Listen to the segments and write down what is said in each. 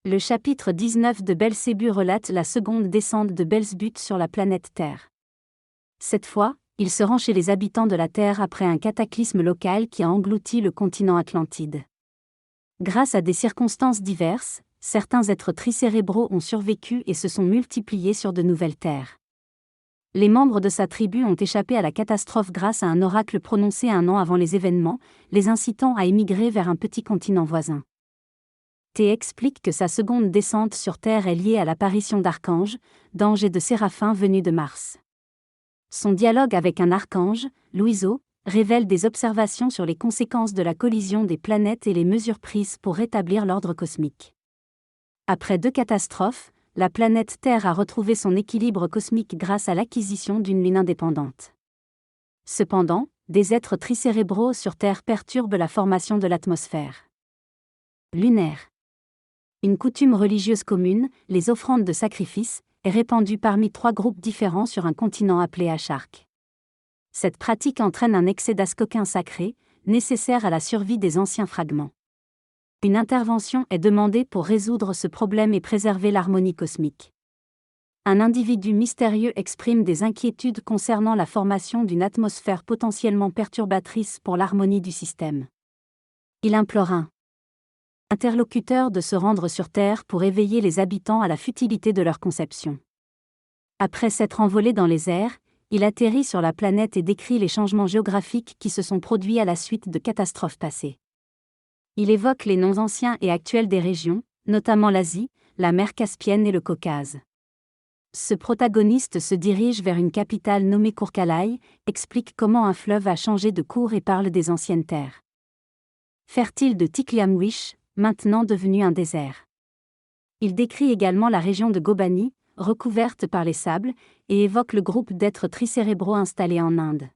Le chapitre 19 de Belzébuth relate la seconde descente de Belzébuth sur la planète Terre. Cette fois, il se rend chez les habitants de la Terre après un cataclysme local qui a englouti le continent Atlantide. Grâce à des circonstances diverses, certains êtres tricérébraux ont survécu et se sont multipliés sur de nouvelles terres. Les membres de sa tribu ont échappé à la catastrophe grâce à un oracle prononcé 1 an avant les événements, les incitant à émigrer vers un petit continent voisin. T explique que sa seconde descente sur Terre est liée à l'apparition d'archanges, d'anges et de séraphins venus de Mars. Son dialogue avec un archange, Louiseau, révèle des observations sur les conséquences de la collision des planètes et les mesures prises pour rétablir l'ordre cosmique. Après 2 catastrophes, la planète Terre a retrouvé son équilibre cosmique grâce à l'acquisition d'une lune indépendante. Cependant, des êtres tricérébraux sur Terre perturbent la formation de l'atmosphère lunaire. Une coutume religieuse commune, les offrandes de sacrifice, est répandue parmi 3 groupes différents sur un continent appelé Achark. Cette pratique entraîne un excès d'ascoquins sacrés, nécessaire à la survie des anciens fragments. Une intervention est demandée pour résoudre ce problème et préserver l'harmonie cosmique. Un individu mystérieux exprime des inquiétudes concernant la formation d'une atmosphère potentiellement perturbatrice pour l'harmonie du système. Il implore un interlocuteur de se rendre sur Terre pour éveiller les habitants à la futilité de leur conception. Après s'être envolé dans les airs, il atterrit sur la planète et décrit les changements géographiques qui se sont produits à la suite de catastrophes passées. Il évoque les noms anciens et actuels des régions, notamment l'Asie, la mer Caspienne et le Caucase. Ce protagoniste se dirige vers une capitale nommée Kourkalaï, explique comment un fleuve a changé de cours et parle des anciennes terres fertiles de Tikliamwish, maintenant devenu un désert. Il décrit également la région de Gobani, recouverte par les sables, et évoque le groupe d'êtres tricérébraux installés en Inde.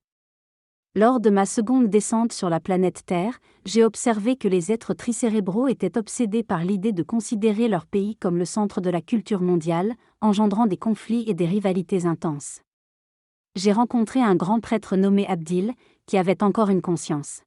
Lors de ma seconde descente sur la planète Terre, j'ai observé que les êtres tricérébraux étaient obsédés par l'idée de considérer leur pays comme le centre de la culture mondiale, engendrant des conflits et des rivalités intenses. J'ai rencontré un grand prêtre nommé Abdil, qui avait encore une conscience.